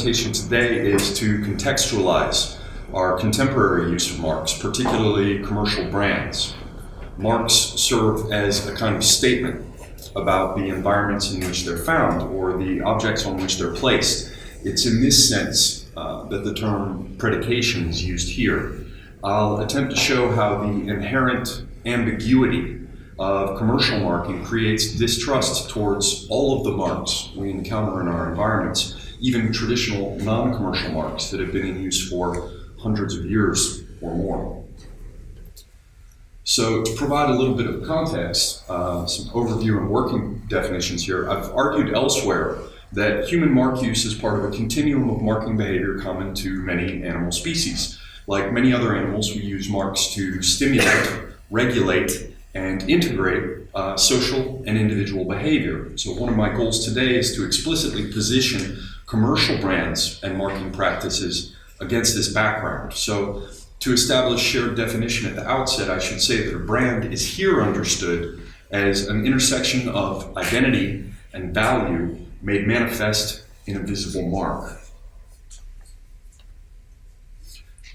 presentation today is to contextualize our contemporary use of marks, particularly commercial brands. Marks serve as a kind of statement about the environments in which they're found or the objects on which they're placed. It's in this sense that the term predication is used here. I'll attempt to show how the inherent ambiguity of commercial marking creates distrust towards all of the marks we encounter in our environments, even traditional non-commercial marks that have been in use for hundreds of years or more. So to provide a little bit of context, some overview and working definitions here, I've argued elsewhere that human mark use is part of a continuum of marking behavior common to many animal species. Like many other animals, we use marks to stimulate, regulate, and integrate social and individual behavior. So one of my goals today is to explicitly position commercial brands and marking practices against this background. So to establish shared definition at the outset, I should say that a brand is here understood as an intersection of identity and value made manifest in a visible mark.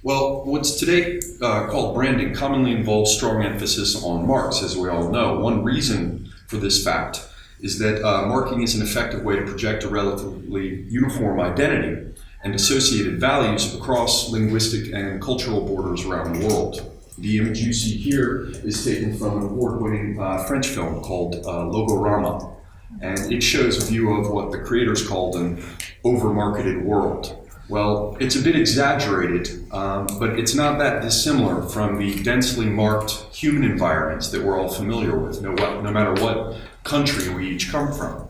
Well, what's today called branding commonly involves strong emphasis on marks, as we all know. One reason for this fact is that marking is an effective way to project a relatively uniform identity and associated values across linguistic and cultural borders around the world. The image you see here is taken from an award-winning French film called Logorama, and it shows a view of what the creators called an over-marketed world. Well, it's a bit exaggerated, but it's not that dissimilar from the densely marked human environments that we're all familiar with, no matter what country we each come from.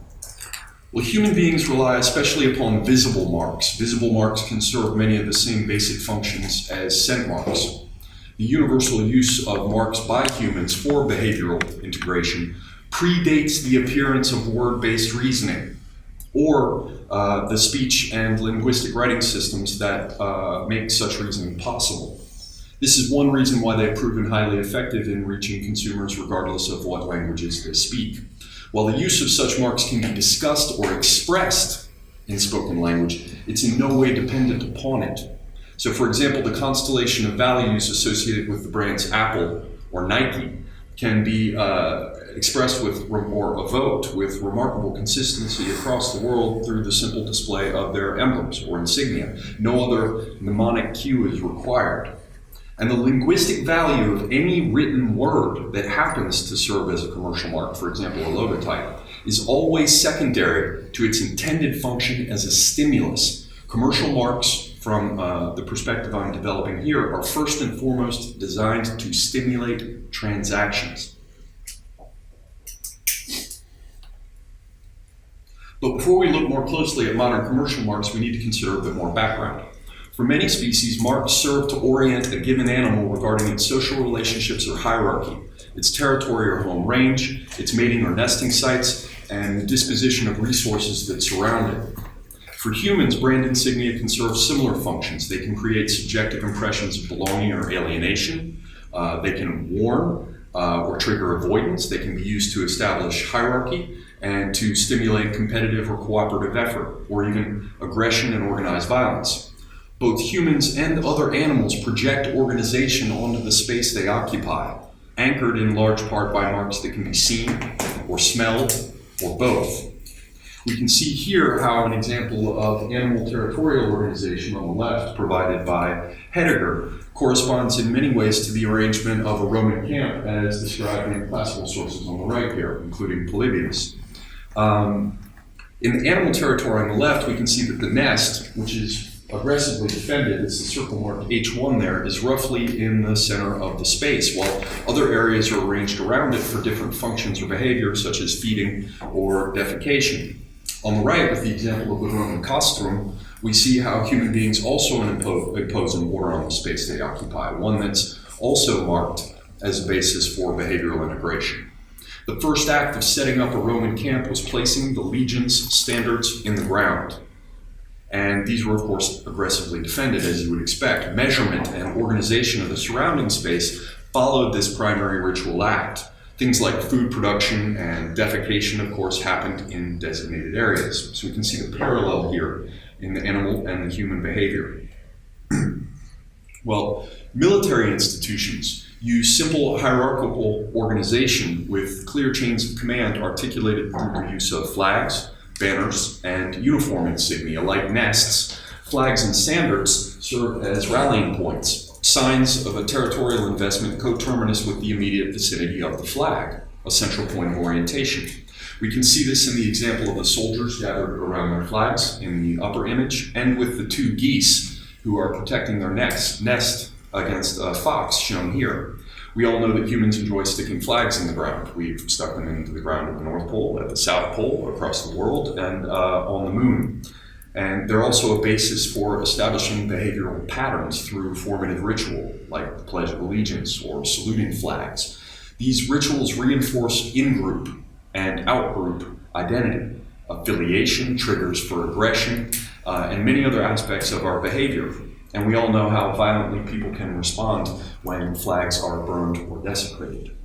Well, human beings rely especially upon visible marks. Visible marks can serve many of the same basic functions as scent marks. The universal use of marks by humans for behavioral integration predates the appearance of word-based reasoning or the speech and linguistic writing systems that make such reasoning possible. This is one reason why they've proven highly effective in reaching consumers regardless of what languages they speak. While the use of such marks can be discussed or expressed in spoken language, it's in no way dependent upon it. So for example, the constellation of values associated with the brands Apple or Nike can be expressed with or evoked with remarkable consistency across the world through the simple display of their emblems or insignia. No other mnemonic cue is required. And the linguistic value of any written word that happens to serve as a commercial mark, for example, a logotype, is always secondary to its intended function as a stimulus. Commercial marks, from the perspective I'm developing here, are first and foremost designed to stimulate transactions. But before we look more closely at modern commercial marks, we need to consider a bit more background. For many species, marks serve to orient a given animal regarding its social relationships or hierarchy, its territory or home range, its mating or nesting sites, and the disposition of resources that surround it. For humans, brand insignia can serve similar functions. They can create subjective impressions of belonging or alienation. They can warn or trigger avoidance. They can be used to establish hierarchy and to stimulate competitive or cooperative effort, or even aggression and organized violence. Both humans and other animals project organization onto the space they occupy, anchored in large part by marks that can be seen or smelled or both. We can see here how an example of animal territorial organization on the left, provided by Heidegger, corresponds in many ways to the arrangement of a Roman camp as described in classical sources on the right here, including Polybius. In the animal territory on the left, we can see that the nest, which is aggressively defended, it's the circle marked H1 there, is roughly in the center of the space, while other areas are arranged around it for different functions or behavior, such as feeding or defecation. On the right, with the example of the Roman castrum, we see how human beings also impose an order on the space they occupy, one that's also marked as a basis for behavioral integration. The first act of setting up a Roman camp was placing the legion's standards in the ground. And these were, of course, aggressively defended, as you would expect. Measurement and organization of the surrounding space followed this primary ritual act. Things like food production and defecation, of course, happened in designated areas. So we can see the parallel here in the animal and the human behavior. Well, military institutions use simple hierarchical organization with clear chains of command articulated through the use of flags, banners, and uniform insignia. Like nests, flags and standards serve as rallying points, signs of a territorial investment coterminous with the immediate vicinity of the flag, a central point of orientation. We can see this in the example of the soldiers gathered around their flags in the upper image, and with the two geese who are protecting their nest against a fox, shown here. We all know that humans enjoy sticking flags in the ground. We've stuck them into the ground at the North Pole, at the South Pole, across the world, and on the moon. And they're also a basis for establishing behavioral patterns through formative ritual, like the Pledge of Allegiance or saluting flags. These rituals reinforce in-group and out-group identity, affiliation, triggers for aggression, and many other aspects of our behavior. And we all know how violently people can respond when flags are burned or desecrated.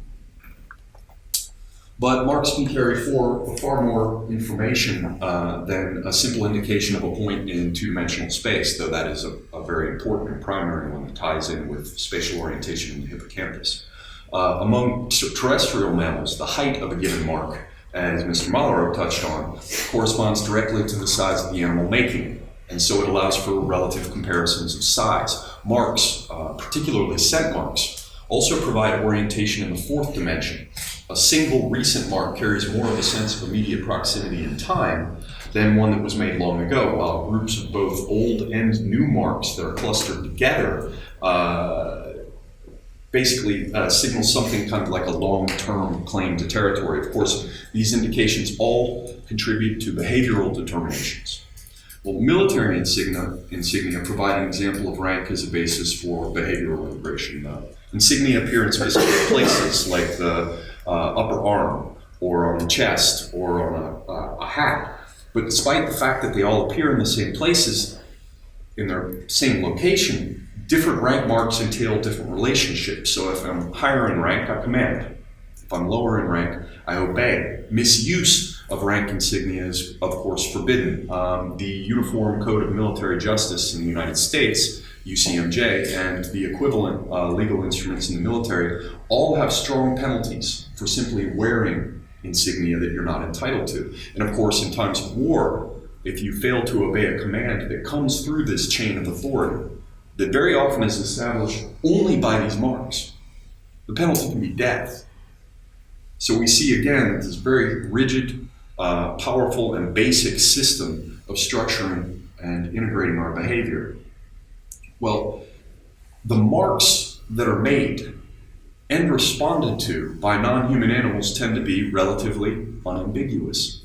But marks can carry far more information than a simple indication of a point in two-dimensional space, though that is a very important and primary one that ties in with spatial orientation in the hippocampus. Among terrestrial mammals, the height of a given mark, as Mr. Malero touched on, corresponds directly to the size of the animal making it. And so it allows for relative comparisons of size. Marks, particularly scent marks, also provide orientation in the fourth dimension. A single recent mark carries more of a sense of immediate proximity in time than one that was made long ago, while groups of both old and new marks that are clustered together basically signal something kind of like a long-term claim to territory. Of course, these indications all contribute to behavioral determinations. Well, military insignia provide an example of rank as a basis for behavioral integration. Insignia appear in specific places, like the upper arm, or on the chest, or on a hat. But despite the fact that they all appear in the same places, in their same location, different rank marks entail different relationships. So if I'm higher in rank, I command. If I'm lower in rank, I obey. Misuse of rank insignia is, of course, forbidden. The Uniform Code of Military Justice in the United States, UCMJ, and the equivalent legal instruments in the military all have strong penalties for simply wearing insignia that you're not entitled to. And of course, in times of war, if you fail to obey a command that comes through this chain of authority, that very often is established only by these marks, the penalty can be death. So we see again this very rigid, powerful, and basic system of structuring and integrating our behavior. Well, the marks that are made and responded to by non-human animals tend to be relatively unambiguous.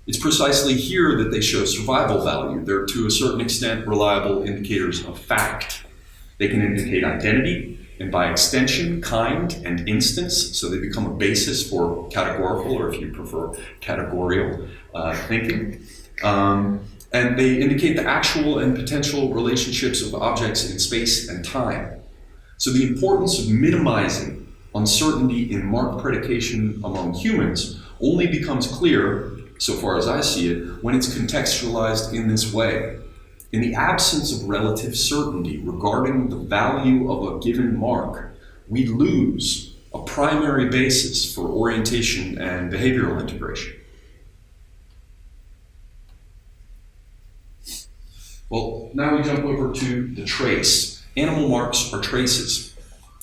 It's precisely here that they show survival value. They're, to a certain extent, reliable indicators of fact. They can indicate identity, and by extension, kind and instance, so they become a basis for categorical, or if you prefer, categorial thinking. And they indicate the actual and potential relationships of objects in space and time. So the importance of minimizing uncertainty in mark predication among humans only becomes clear, so far as I see it, when it's contextualized in this way. In the absence of relative certainty regarding the value of a given mark, we lose a primary basis for orientation and behavioral integration. Well, now we jump over to the trace. Animal marks are traces,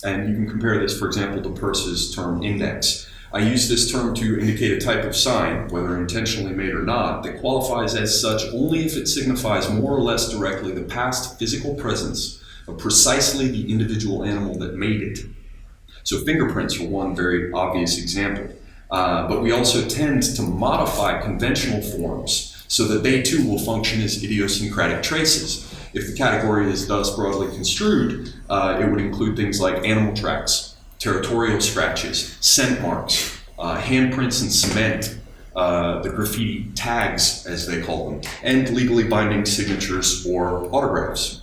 and you can compare this, for example, to Peirce's term index. I use this term to indicate a type of sign, whether intentionally made or not, that qualifies as such only if it signifies more or less directly the past physical presence of precisely the individual animal that made it. So fingerprints are one very obvious example, but we also tend to modify conventional forms so that they too will function as idiosyncratic traces. If the category is thus broadly construed, it would include things like animal tracks, territorial scratches, scent marks, handprints in cement, the graffiti tags, as they call them, and legally binding signatures or autographs.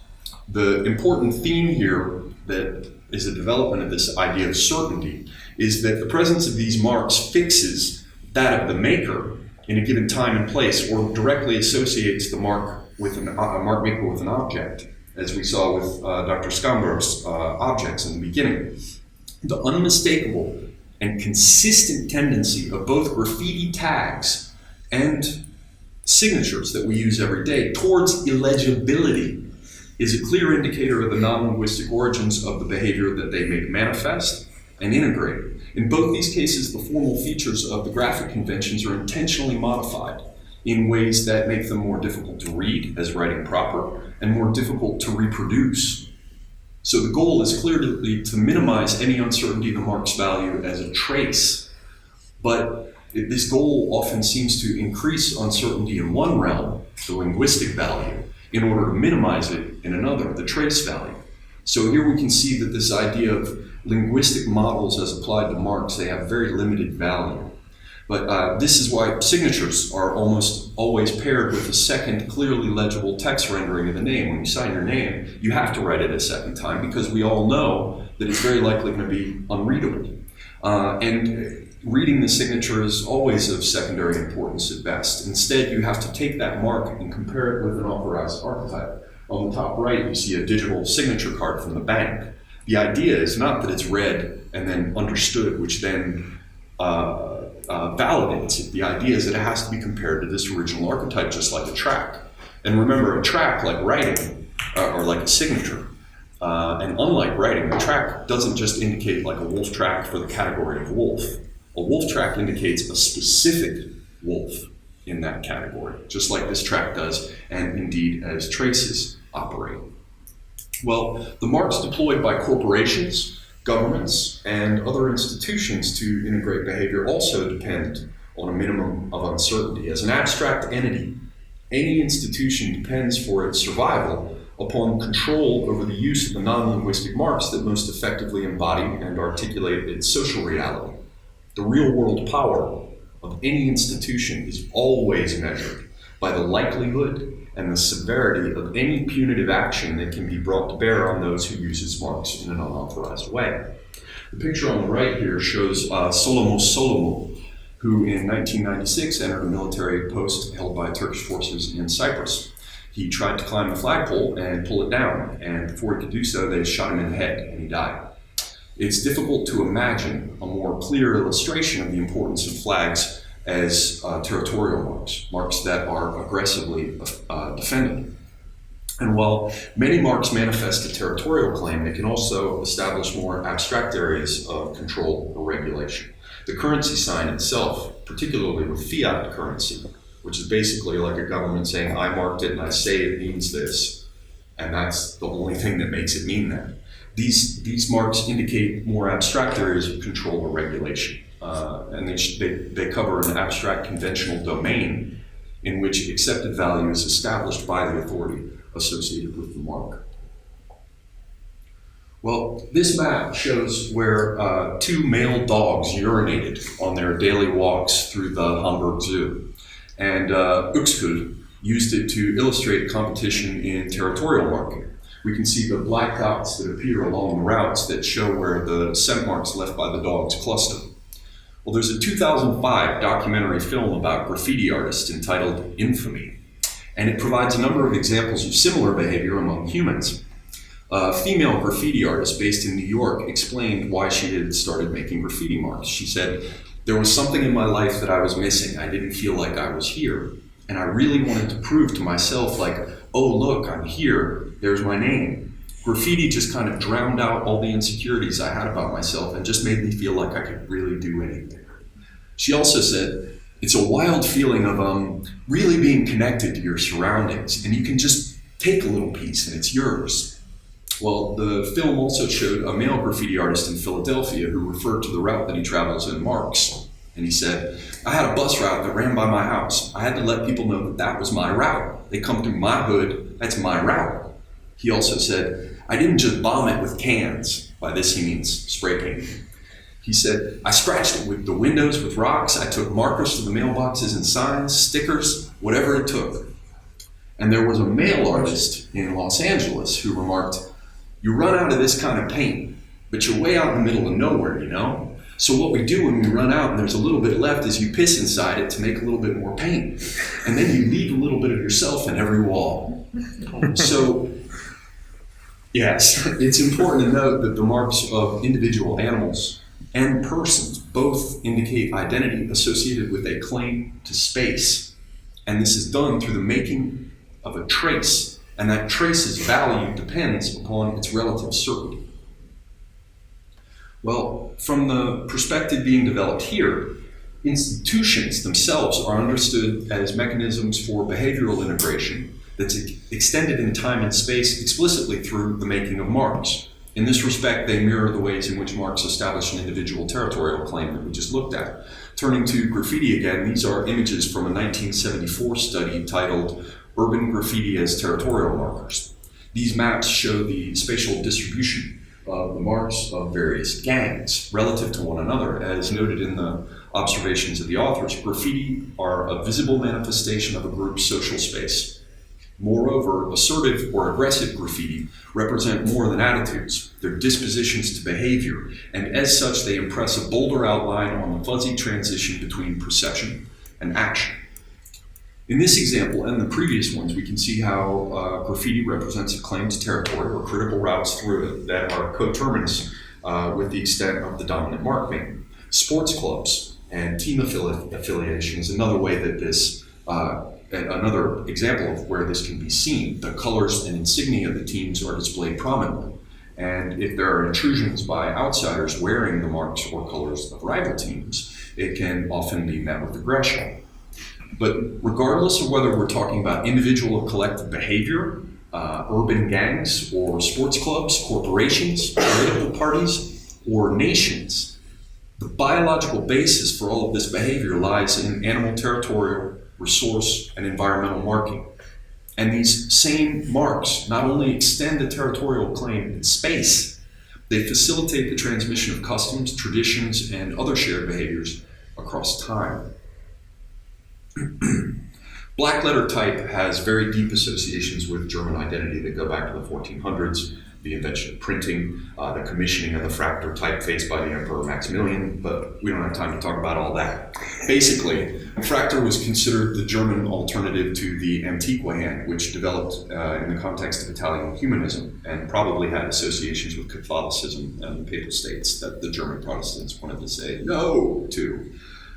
The important theme here that is the development of this idea of certainty is that the presence of these marks fixes that of the maker in a given time and place, or directly associates the mark with a mark maker with an object, as we saw with Dr. Skamberg's objects in the beginning. The unmistakable and consistent tendency of both graffiti tags and signatures that we use every day towards illegibility is a clear indicator of the non-linguistic origins of the behavior that they make manifest and integrate. In both these cases, the formal features of the graphic conventions are intentionally modified in ways that make them more difficult to read as writing proper and more difficult to reproduce. So the goal is clearly to minimize any uncertainty of the mark's value as a trace. But this goal often seems to increase uncertainty in one realm, the linguistic value, in order to minimize it in another, the trace value. So here we can see that this idea of linguistic models as applied to marks, they have very limited value. But this is why signatures are almost always paired with a second clearly legible text rendering of the name. When you sign your name, you have to write it a second time because we all know that it's very likely going to be unreadable. And reading the signature is always of secondary importance at best. Instead, you have to take that mark and compare it with an authorized archetype. On the top right, you see a digital signature card from the bank. The idea is not that it's read and then understood, which then validates it. The idea is that it has to be compared to this original archetype, just like a track. And remember, a track, like writing, or like a signature, and unlike writing, a track doesn't just indicate like a wolf track for the category of wolf. A wolf track indicates a specific wolf in that category, just like this track does, and indeed as traces operate. Well, the marks deployed by corporations, governments, and other institutions to integrate behavior also depend on a minimum of uncertainty. As an abstract entity, any institution depends for its survival upon control over the use of the non-linguistic marks that most effectively embody and articulate its social reality. The real-world power of any institution is always measured by the likelihood and the severity of any punitive action that can be brought to bear on those who use its marks in an unauthorized way. The picture on the right here shows Solomos Solomou, who in 1996 entered a military post held by Turkish forces in Cyprus. He tried to climb the flagpole and pull it down, and before he could do so, they shot him in the head, and he died. It's difficult to imagine a more clear illustration of the importance of flags as territorial marks, marks that are aggressively defended. And while many marks manifest a territorial claim, they can also establish more abstract areas of control or regulation. The currency sign itself, particularly with fiat currency, which is basically like a government saying, I marked it and I say it means this, and that's the only thing that makes it mean that. These marks indicate more abstract areas of control or regulation. And they cover an abstract conventional domain in which accepted value is established by the authority associated with the mark. Well, this map shows where two male dogs urinated on their daily walks through the Hamburg Zoo. And Uxküll used it to illustrate a competition in territorial marking. We can see the black dots that appear along the routes that show where the scent marks left by the dogs cluster. Well, there's a 2005 documentary film about graffiti artists entitled Infamy, and it provides a number of examples of similar behavior among humans. A female graffiti artist based in New York explained why she had started making graffiti marks. She said, "There was something in my life that I was missing. I didn't feel like I was here. And I really wanted to prove to myself, like, oh, look, I'm here. There's my name." Graffiti just kind of drowned out all the insecurities I had about myself and just made me feel like I could really do anything. She also said, it's a wild feeling of really being connected to your surroundings, and you can just take a little piece and it's yours. Well, the film also showed a male graffiti artist in Philadelphia who referred to the route that he travels in marks. And he said, I had a bus route that ran by my house. I had to let people know that that was my route. They come through my hood, that's my route. He also said, I didn't just bomb it with cans. By this he means spray painting. He said, I scratched it with the windows with rocks. I took markers to the mailboxes and signs, stickers, whatever it took. And there was a male artist in Los Angeles who remarked, you run out of this kind of paint, but you're way out in the middle of nowhere, you know? So what we do when we run out and there's a little bit left is you piss inside it to make a little bit more paint. And then you leave a little bit of yourself in every wall. So, yes, it's important to note that the marks of individual animals and persons both indicate identity associated with a claim to space. And this is done through the making of a trace. And that trace's value depends upon its relative certainty. Well, from the perspective being developed here, institutions themselves are understood as mechanisms for behavioral integration that's extended in time and space explicitly through the making of marks. In this respect, they mirror the ways in which marks establish an individual territorial claim that we just looked at. Turning to graffiti again, these are images from a 1974 study titled Urban Graffiti as Territorial Markers. These maps show the spatial distribution of the marks of various gangs relative to one another. As noted in the observations of the authors, graffiti are a visible manifestation of a group's social space. Moreover, assertive or aggressive graffiti represent more than attitudes. They're dispositions to behavior, and as such, they impress a bolder outline on the fuzzy transition between perception and action. In this example and the previous ones, we can see how graffiti represents a claim to territory or critical routes through it that are coterminous with the extent of the dominant mark making. Sports clubs and team affiliation is another way that this, another example of where this can be seen. The colors and insignia of the teams are displayed prominently. And if there are intrusions by outsiders wearing the marks or colors of rival teams, it can often be met with aggression. But regardless of whether we're talking about individual or collective behavior, urban gangs or sports clubs, corporations, political parties, or nations, the biological basis for all of this behavior lies in animal territorial, resource, and environmental marking. And these same marks not only extend a territorial claim in space, they facilitate the transmission of customs, traditions, and other shared behaviors across time. Black letter type has very deep associations with German identity that go back to the 1400s, the invention of printing, the commissioning of the fractal typeface by the Emperor Maximilian, but we don't have time to talk about all that. Basically, fractal was considered the German alternative to the Antiqua hand, which developed in the context of Italian humanism and probably had associations with Catholicism and the Papal States that the German Protestants wanted to say no to.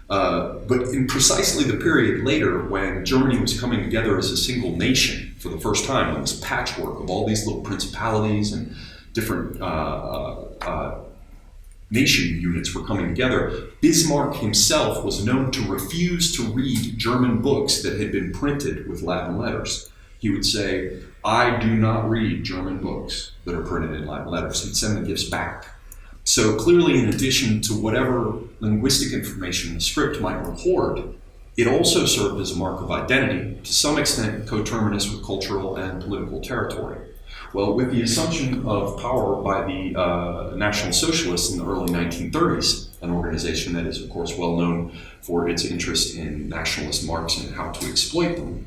But in precisely the period later when Germany was coming together as a single nation for the first time, when this patchwork of all these little principalities and different nation units were coming together, Bismarck himself was known to refuse to read German books that had been printed with Latin letters. He would say, "I do not read German books that are printed in Latin letters." He'd send the gifts back. So clearly, in addition to whatever linguistic information the script might record, it also served as a mark of identity, to some extent coterminous with cultural and political territory. Well, with the assumption of power by the National Socialists in the early 1930s, an organization that is, of course, well known for its interest in nationalist marks and how to exploit them,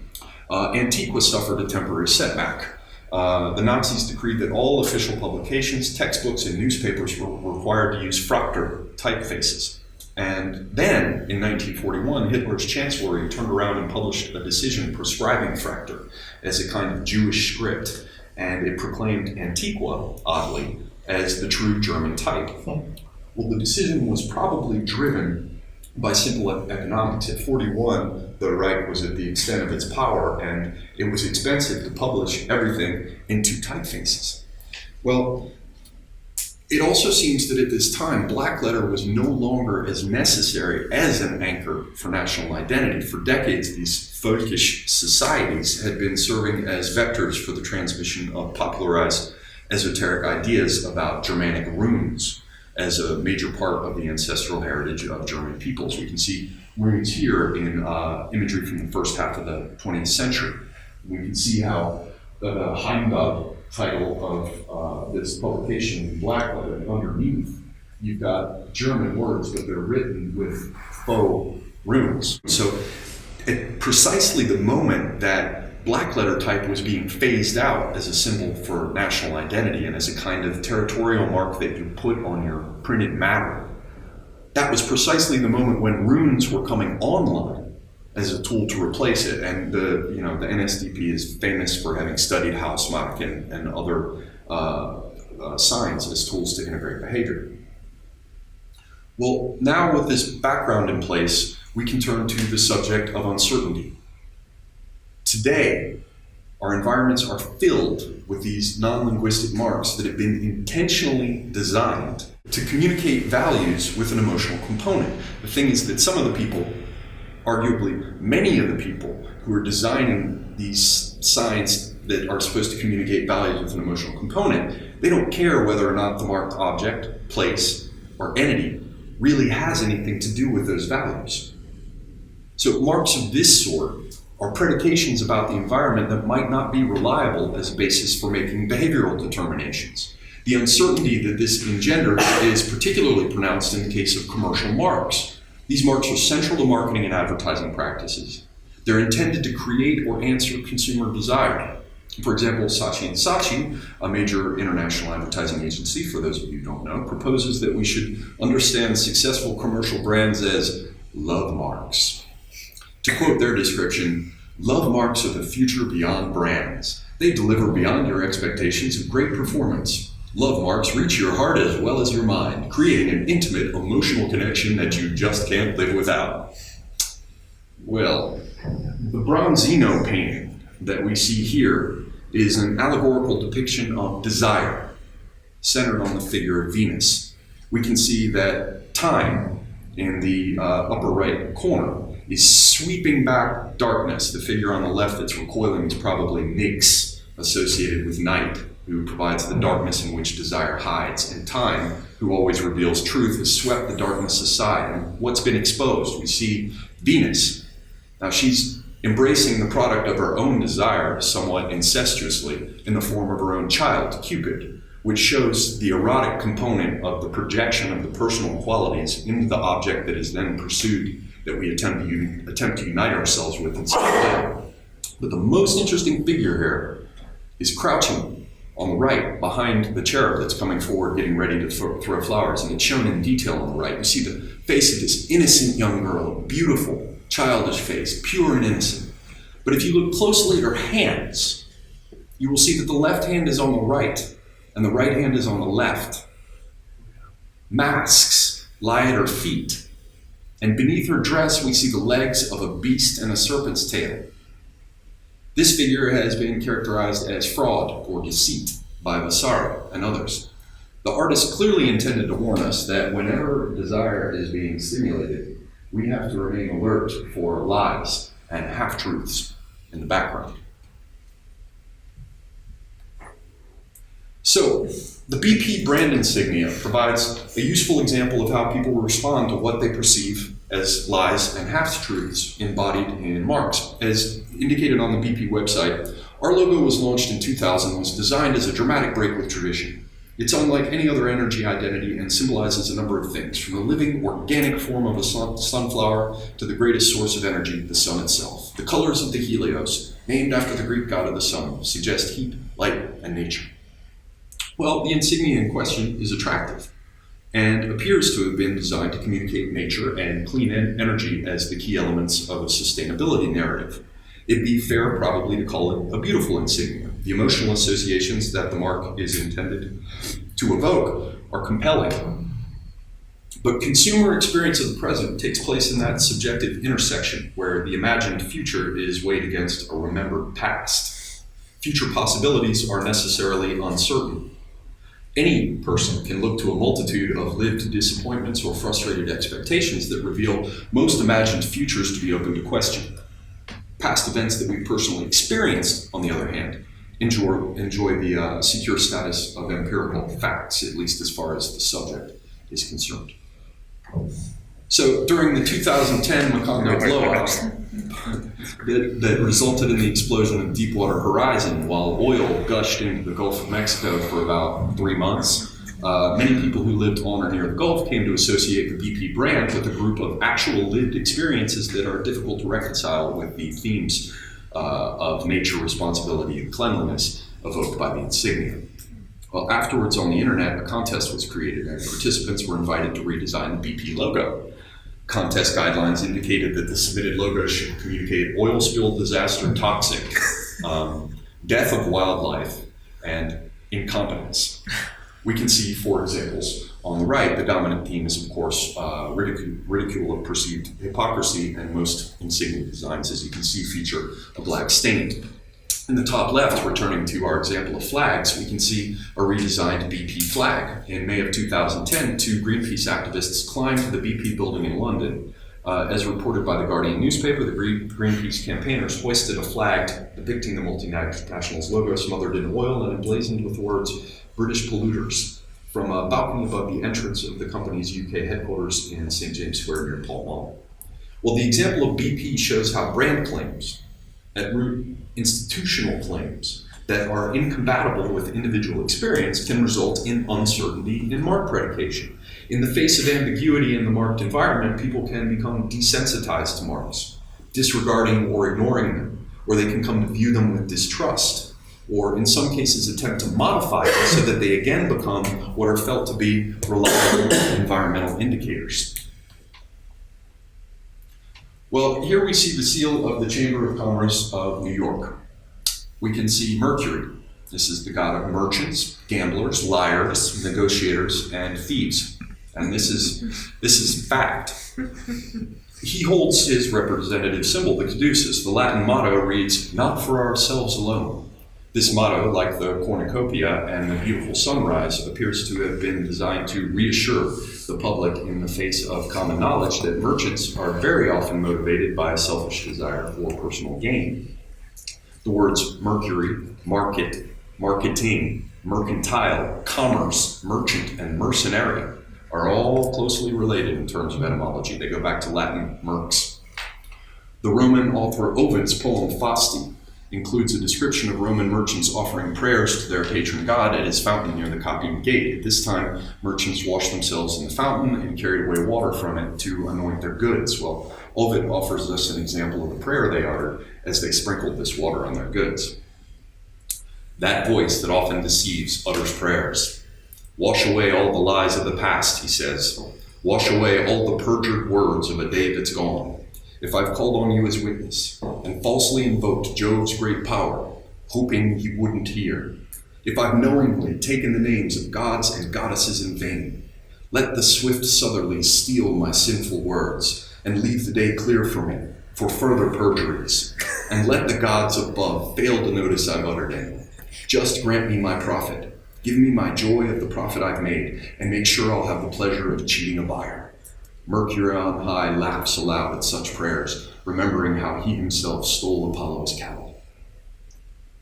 Antiqua suffered a temporary setback. The Nazis decreed that all official publications, textbooks, and newspapers were required to use Fractal typefaces. And then, in 1941, Hitler's chancellery turned around and published a decision prescribing Fractal as a kind of Jewish script, and it proclaimed Antiqua, oddly, as the true German type. Well, the decision was probably driven by simple economics. At 41, the Reich was at the extent of its power, and it was expensive to publish everything in two typefaces. Well, it also seems that at this time, black letter was no longer as necessary as an anchor for national identity. For decades, these folkish societies had been serving as vectors for the transmission of popularized esoteric ideas about Germanic runes as a major part of the ancestral heritage of German peoples. We can see runes here in imagery from the first half of the 20th century. We can see how the Heimdall title of this publication in black letter, and underneath you've got German words, but they're written with faux runes. So at precisely the moment that black letter type was being phased out as a symbol for national identity and as a kind of territorial mark that you put on your printed matter, that was precisely the moment when runes were coming online as a tool to replace it. And the NSDP is famous for having studied Hausmack and other signs as tools to integrate behavior. Well, now with this background in place, we can turn to the subject of uncertainty. Today, our environments are filled with these non-linguistic marks that have been intentionally designed to communicate values with an emotional component. The thing is that some of the people, arguably many of the people who are designing these signs that are supposed to communicate values with an emotional component, they don't care whether or not the marked object, place, or entity really has anything to do with those values. So marks of this sort are predications about the environment that might not be reliable as a basis for making behavioral determinations. The uncertainty that this engenders is particularly pronounced in the case of commercial marks. These marks are central to marketing and advertising practices. They're intended to create or answer consumer desire. For example, Saatchi & Saatchi, a major international advertising agency, for those of you who don't know, proposes that we should understand successful commercial brands as love marks. To quote their description, "Love marks are the future beyond brands. They deliver beyond your expectations of great performance. Love marks reach your heart as well as your mind, creating an intimate emotional connection that you just can't live without." Well, the Bronzino painting that we see here is an allegorical depiction of desire, centered on the figure of Venus. We can see that time, in the upper right corner, is sweeping back darkness. The figure on the left that's recoiling is probably Nyx, associated with night, who provides the darkness in which desire hides. And time, who always reveals truth, has swept the darkness aside. And what's been exposed? We see Venus. Now she's embracing the product of her own desire, somewhat incestuously, in the form of her own child, Cupid, which shows the erotic component of the projection of the personal qualities into the object that is then pursued, that we attempt to unite ourselves with in some way. But the most interesting figure here is crouching on the right, behind the cherub that's coming forward, getting ready to throw flowers, and it's shown in detail on the right. You see the face of this innocent young girl, beautiful, childish face, pure and innocent. But if you look closely at her hands, you will see that the left hand is on the right, and the right hand is on the left. Masks lie at her feet. And beneath her dress, we see the legs of a beast and a serpent's tail. This figure has been characterized as fraud or deceit by Vasari and others. The artist clearly intended to warn us that whenever desire is being stimulated, we have to remain alert for lies and half-truths in the background. So, the BP brand insignia provides a useful example of how people respond to what they perceive as lies and half-truths embodied in marks. As indicated on the BP website, our logo was launched in 2000 and was designed as a dramatic break with tradition. It's unlike any other energy identity and symbolizes a number of things, from the living, organic form of a sunflower to the greatest source of energy, the sun itself. The colors of the Helios, named after the Greek god of the sun, suggest heat, light, and nature. Well, the insignia in question is attractive and appears to have been designed to communicate nature and clean energy as the key elements of a sustainability narrative. It'd be fair probably to call it a beautiful insignia. The emotional associations that the mark is intended to evoke are compelling. But consumer experience of the present takes place in that subjective intersection where the imagined future is weighed against a remembered past. Future possibilities are necessarily uncertain. Any person can look to a multitude of lived disappointments or frustrated expectations that reveal most imagined futures to be open to question. Past events that we personally experienced, on the other hand, enjoy the secure status of empirical facts, at least as far as the subject is concerned. So during the 2010 Macondo blowout that resulted in the explosion of Deepwater Horizon while oil gushed into the Gulf of Mexico for about 3 months, many people who lived on or near the Gulf came to associate the BP brand with a group of actual lived experiences that are difficult to reconcile with the themes of nature, responsibility, and cleanliness evoked by the insignia. Well, afterwards on the internet, a contest was created and participants were invited to redesign the BP logo. Contest guidelines indicated that the submitted logo should communicate oil spill disaster toxic, death of wildlife, and incompetence. We can see 4 examples. On the right, the dominant theme is, of course, ridicule of perceived hypocrisy, and most insignia designs, as you can see, feature a black stain. In the top left, returning to our example of flags, we can see a redesigned BP flag. In May of 2010, 2 Greenpeace activists climbed to the BP building in London. As reported by the Guardian newspaper, the Greenpeace campaigners hoisted a flag depicting the multinational's logo smothered in oil and emblazoned with the words "British polluters" from a balcony above the entrance of the company's UK headquarters in St. James Square near Pall Mall. Well, the example of BP shows how brand claims, at root institutional claims, that are incompatible with individual experience can result in uncertainty in mark predication. In the face of ambiguity in the marked environment, people can become desensitized to marks, disregarding or ignoring them, or they can come to view them with distrust, or in some cases attempt to modify them so that they again become what are felt to be reliable environmental indicators. Well, here we see the seal of the Chamber of Commerce of New York. We can see Mercury. This is the god of merchants, gamblers, liars, negotiators, and thieves. And this is fact. He holds his representative symbol, the caduceus. The Latin motto reads, "Not for ourselves alone." This motto, like the cornucopia and the beautiful sunrise, appears to have been designed to reassure the public in the face of common knowledge that merchants are very often motivated by a selfish desire for personal gain. The words mercury, market, marketing, mercantile, commerce, merchant, and mercenary are all closely related in terms of etymology. They go back to Latin merx. The Roman author Ovid's poem Fasti includes a description of Roman merchants offering prayers to their patron god at his fountain near the Coppian Gate. At this time, merchants washed themselves in the fountain and carried away water from it to anoint their goods. Well, Ovid offers us an example of the prayer they uttered as they sprinkled this water on their goods. That voice that often deceives utters prayers. Wash away all the lies of the past, he says. Wash away all the perjured words of a day that's gone. If I've called on you as witness and falsely invoked Jove's great power, hoping he wouldn't hear, if I've knowingly taken the names of gods and goddesses in vain, let the swift southerlies steal my sinful words and leave the day clear for me for further perjuries, and let the gods above fail to notice I've uttered any. Just grant me my profit, give me my joy of the profit I've made, and make sure I'll have the pleasure of cheating a buyer. Mercury on high laughs aloud at such prayers, remembering how he himself stole Apollo's cattle.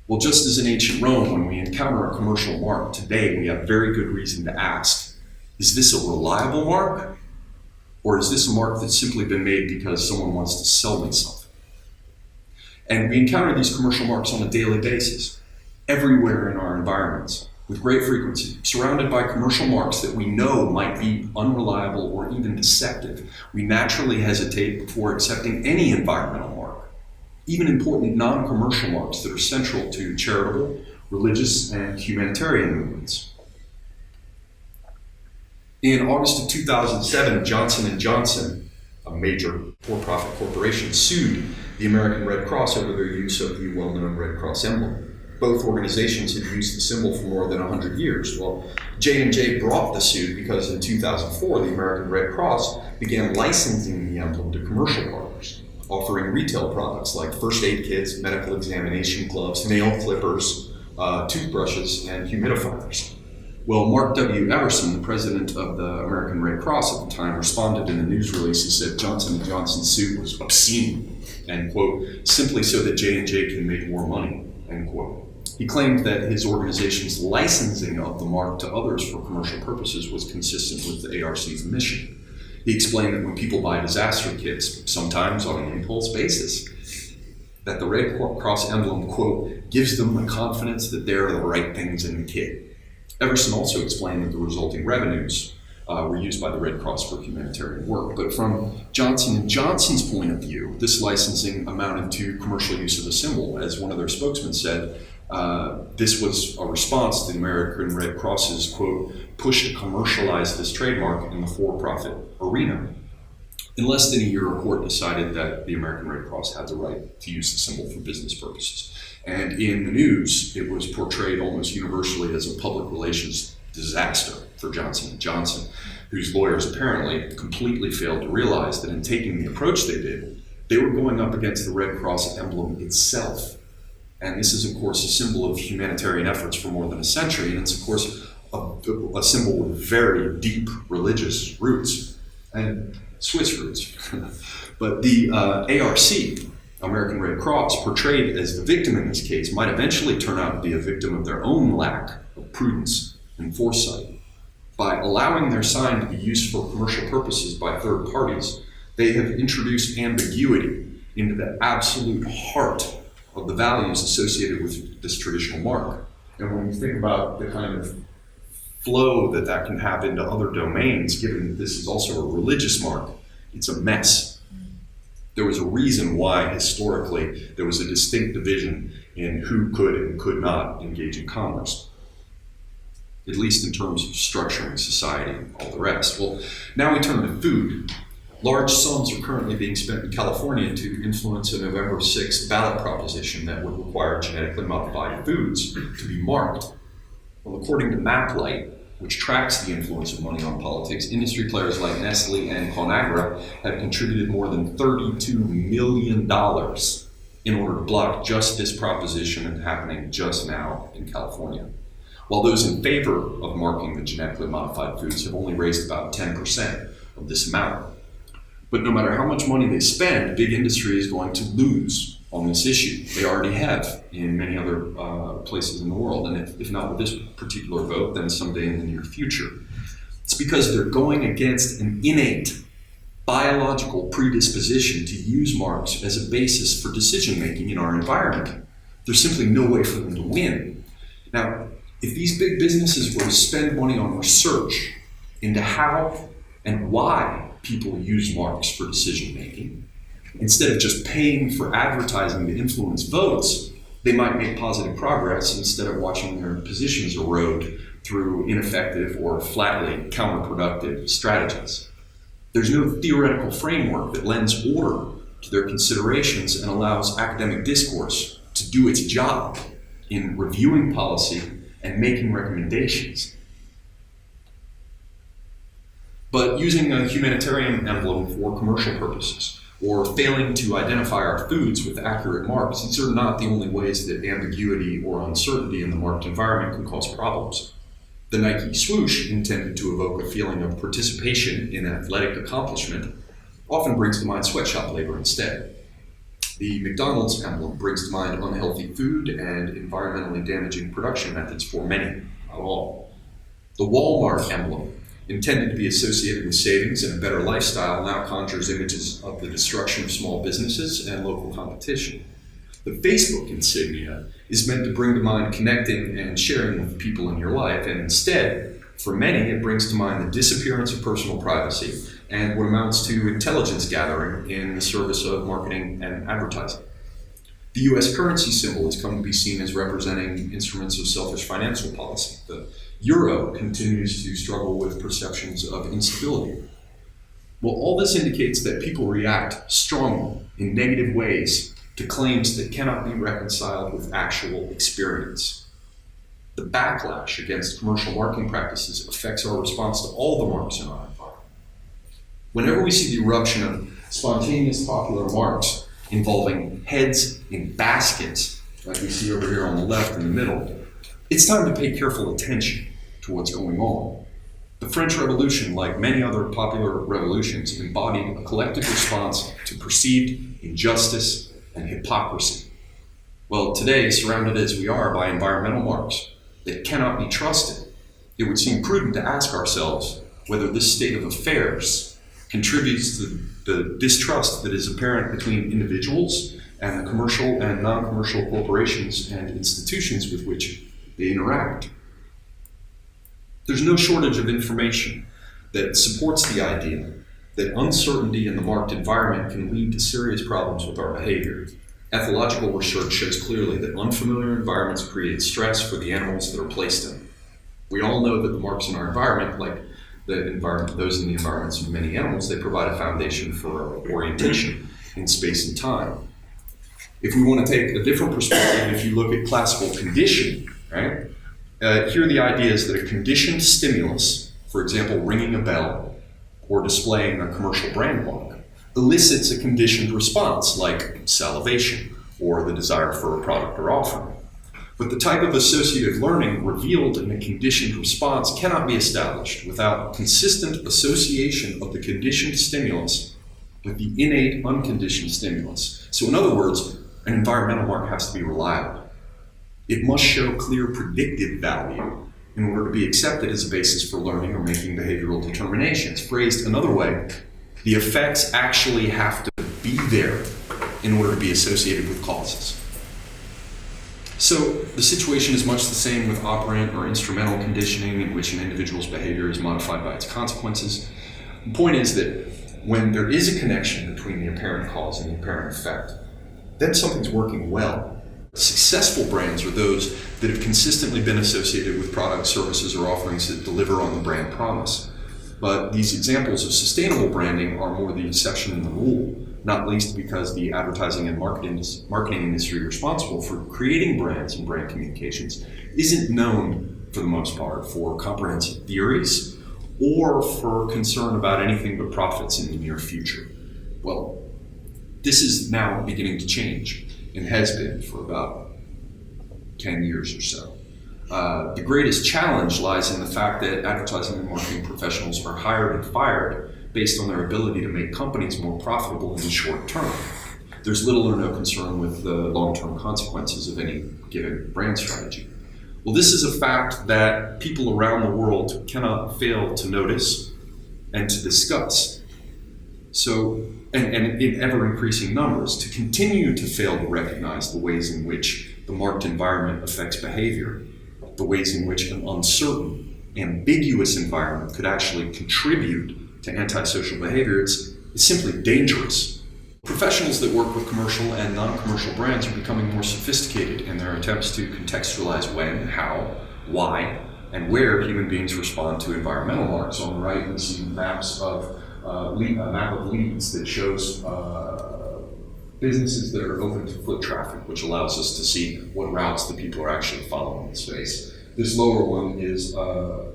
Well, just as in ancient Rome, when we encounter a commercial mark, today we have very good reason to ask, is this a reliable mark? Or is this a mark that's simply been made because someone wants to sell me something? And we encounter these commercial marks on a daily basis, everywhere in our environments, with great frequency, surrounded by commercial marks that we know might be unreliable or even deceptive. We naturally hesitate before accepting any environmental mark, even important non-commercial marks that are central to charitable, religious, and humanitarian movements. In August of 2007, Johnson & Johnson, a major for-profit corporation, sued the American Red Cross over their use of the well-known Red Cross emblem. Both organizations had used the symbol for more than 100 years. Well, J&J brought the suit because in 2004, the American Red Cross began licensing the emblem to commercial partners, offering retail products like first aid kits, medical examination gloves, nail clippers, toothbrushes, and humidifiers. Well, Mark W. Everson, the president of the American Red Cross at the time, responded in a news release. He said Johnson & Johnson's suit was obscene, and, quote, simply so that J&J can make more money, end quote. He claimed that his organization's licensing of the mark to others for commercial purposes was consistent with the ARC's mission. He explained that when people buy disaster kits, sometimes on an impulse basis, that the Red Cross emblem, quote, gives them the confidence that there are the right things in the kit. Everson also explained that the resulting revenues were used by the Red Cross for humanitarian work. But from Johnson & Johnson's point of view, this licensing amounted to commercial use of the symbol. As one of their spokesmen said, This was a response to the American Red Cross's, quote, push to commercialize this trademark in the for-profit arena. In less than a year, a court decided that the American Red Cross had the right to use the symbol for business purposes. And in the news, it was portrayed almost universally as a public relations disaster for Johnson & Johnson, whose lawyers apparently completely failed to realize that in taking the approach they did, they were going up against the Red Cross emblem itself. And this is, of course, a symbol of humanitarian efforts for more than a century, and it's, of course, a symbol with very deep religious roots and Swiss roots. But the ARC, American Red Cross, portrayed as the victim in this case, might eventually turn out to be a victim of their own lack of prudence and foresight. By allowing their sign to be used for commercial purposes by third parties, they have introduced ambiguity into the absolute heart of the values associated with this traditional mark. And when you think about the kind of flow that can have into other domains, given that this is also a religious mark, it's a mess. There was a reason why historically there was a distinct division in who could and could not engage in commerce, at least in terms of structuring society and all the rest. Well, now we turn to food. Large sums are currently being spent in California to influence a November 6th ballot proposition that would require genetically modified foods to be marked. Well, according to MapLight, which tracks the influence of money on politics, industry players like Nestle and Conagra have contributed more than $32 million in order to block just this proposition happening just now in California. While those in favor of marking the genetically modified foods have only raised about 10% of this amount. But no matter how much money they spend, big industry is going to lose on this issue. They already have in many other places in the world, and if not with this particular vote, then someday in the near future. It's because they're going against an innate biological predisposition to use marks as a basis for decision-making in our environment. There's simply no way for them to win. Now, if these big businesses were to spend money on research into how and why people use marks for decision-making, instead of just paying for advertising to influence votes, they might make positive progress instead of watching their positions erode through ineffective or flatly counterproductive strategies. There's no theoretical framework that lends order to their considerations and allows academic discourse to do its job in reviewing policy and making recommendations. But using a humanitarian emblem for commercial purposes, or failing to identify our foods with accurate marks, these are not the only ways that ambiguity or uncertainty in the marked environment can cause problems. The Nike swoosh, intended to evoke a feeling of participation in athletic accomplishment, often brings to mind sweatshop labor instead. The McDonald's emblem brings to mind unhealthy food and environmentally damaging production methods for many, not all. The Walmart emblem, intended to be associated with savings and a better lifestyle, now conjures images of the destruction of small businesses and local competition. The Facebook insignia is meant to bring to mind connecting and sharing with people in your life, and instead, for many, it brings to mind the disappearance of personal privacy and what amounts to intelligence gathering in the service of marketing and advertising. The US currency symbol has come to be seen as representing instruments of selfish financial policy. The euro continues to struggle with perceptions of instability. Well, all this indicates that people react strongly in negative ways to claims that cannot be reconciled with actual experience. The backlash against commercial marking practices affects our response to all the marks in our environment. Whenever we see the eruption of spontaneous popular marks involving heads in baskets, like we see over here on the left in the middle, it's time to pay careful attention to what's going on. The French Revolution, like many other popular revolutions, embodied a collective response to perceived injustice and hypocrisy. Well, today, surrounded as we are by environmental marks that cannot be trusted, it would seem prudent to ask ourselves whether this state of affairs contributes to the distrust that is apparent between individuals and the commercial and non-commercial corporations and institutions with which they interact. There's no shortage of information that supports the idea that uncertainty in the marked environment can lead to serious problems with our behavior. Ethological research shows clearly that unfamiliar environments create stress for the animals that are placed in. We all know that the marks in our environment, like those in the environments of many animals, they provide a foundation for orientation in space and time. If we want to take a different perspective, if you look at classical conditioning, right? Here the idea is that a conditioned stimulus, for example, ringing a bell or displaying a commercial brand mark, elicits a conditioned response like salivation or the desire for a product or offering. But the type of associative learning revealed in a conditioned response cannot be established without consistent association of the conditioned stimulus with the innate unconditioned stimulus. So in other words, an environmental mark has to be reliable. It must show clear predictive value in order to be accepted as a basis for learning or making behavioral determinations. Phrased another way, the effects actually have to be there in order to be associated with causes. So the situation is much the same with operant or instrumental conditioning, in which an individual's behavior is modified by its consequences. The point is that when there is a connection between the apparent cause and the apparent effect, then something's working well. Successful brands are those that have consistently been associated with products, services, or offerings that deliver on the brand promise. But these examples of sustainable branding are more the exception than the rule, not least because the advertising and marketing industry responsible for creating brands and brand communications isn't known, for the most part, for comprehensive theories or for concern about anything but profits in the near future. Well, this is now beginning to change and has been for about 10 years or so. The greatest challenge lies in the fact that advertising and marketing professionals are hired and fired based on their ability to make companies more profitable in the short term. There's little or no concern with the long-term consequences of any given brand strategy. Well, this is a fact that people around the world cannot fail to notice and to discuss. So, and in ever-increasing numbers, to continue to fail to recognize the ways in which the marked environment affects behavior, the ways in which an uncertain, ambiguous environment could actually contribute to antisocial behavior, it's simply dangerous. Professionals that work with commercial and non-commercial brands are becoming more sophisticated in their attempts to contextualize when, how, why, and where human beings respond to environmental marks. On the right, we see maps of a map of leads that shows businesses that are open to foot traffic, which allows us to see what routes the people are actually following in space. This lower one is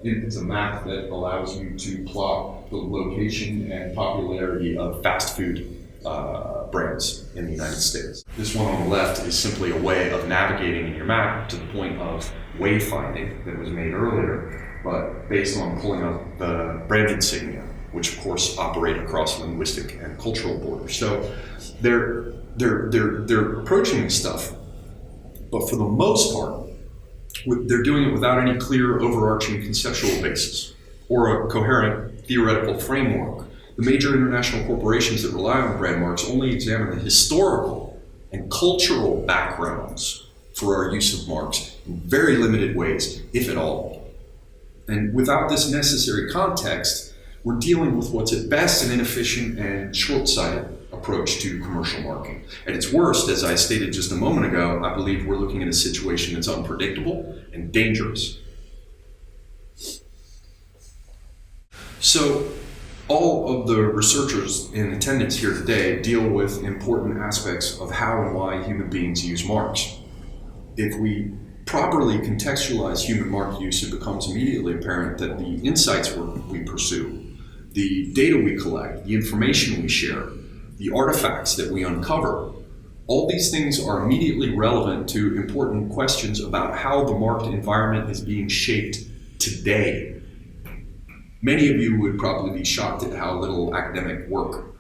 it's a map that allows you to plot the location and popularity of fast food brands in the United States. This one on the left is simply a way of navigating in your map to the point of wayfinding that was made earlier, but based on pulling up the brand insignia, which of course operate across linguistic and cultural borders. So they're approaching this stuff, but for the most part, they're doing it without any clear overarching conceptual basis or a coherent theoretical framework. The major international corporations that rely on brand marks only examine the historical and cultural backgrounds for our use of marks in very limited ways, if at all. And without this necessary context, we're dealing with what's at best an inefficient and short-sighted approach to commercial marketing. At its worst, as I stated just a moment ago, I believe we're looking at a situation that's unpredictable and dangerous. So, all of the researchers in attendance here today deal with important aspects of how and why human beings use marks. If we properly contextualize human mark use, it becomes immediately apparent that the insights we pursue, the data we collect, the information we share, the artifacts that we uncover, all these things are immediately relevant to important questions about how the marked environment is being shaped today. Many of you would probably be shocked at how little academic work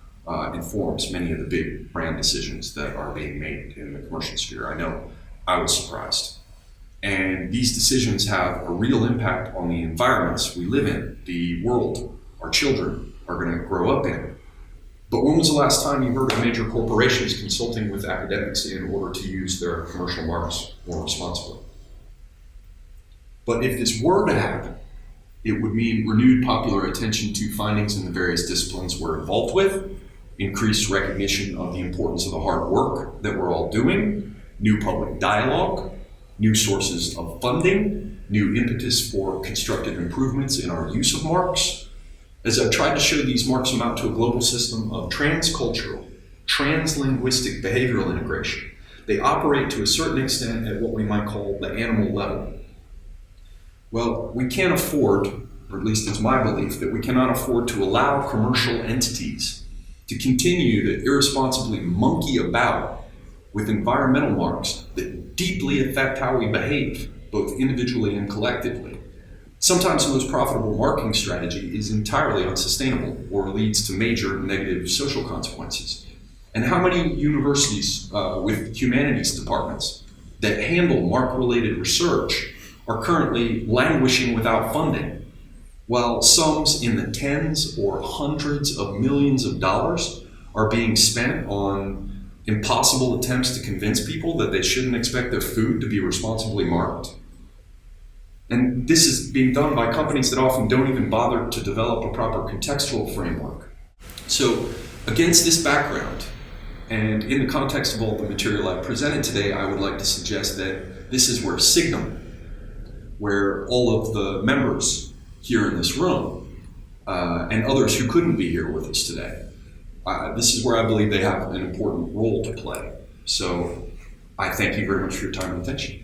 informs many of the big brand decisions that are being made in the commercial sphere. I know I was surprised. And these decisions have a real impact on the environments we live in, the world our children are going to grow up in. But when was the last time you heard of major corporations consulting with academics in order to use their commercial marks more responsibly? But if this were to happen, it would mean renewed popular attention to findings in the various disciplines we're involved with, increased recognition of the importance of the hard work that we're all doing, new public dialogue, new sources of funding, new impetus for constructive improvements in our use of marks. As I've tried to show, these marks amount to a global system of transcultural, translinguistic behavioral integration. They operate to a certain extent at what we might call the animal level. Well, we can't afford, or at least it's my belief, that we cannot afford to allow commercial entities to continue to irresponsibly monkey about with environmental marks that deeply affect how we behave, both individually and collectively. Sometimes the most profitable marketing strategy is entirely unsustainable or leads to major negative social consequences. And how many universities with humanities departments that handle mark-related research are currently languishing without funding, while sums in the tens or hundreds of millions of dollars are being spent on impossible attempts to convince people that they shouldn't expect their food to be responsibly marked? And this is being done by companies that often don't even bother to develop a proper contextual framework. So against this background, and in the context of all the material I've presented today, I would like to suggest that this is where Signum, where all of the members here in this room, and others who couldn't be here with us today, this is where I believe they have an important role to play. So I thank you very much for your time and attention.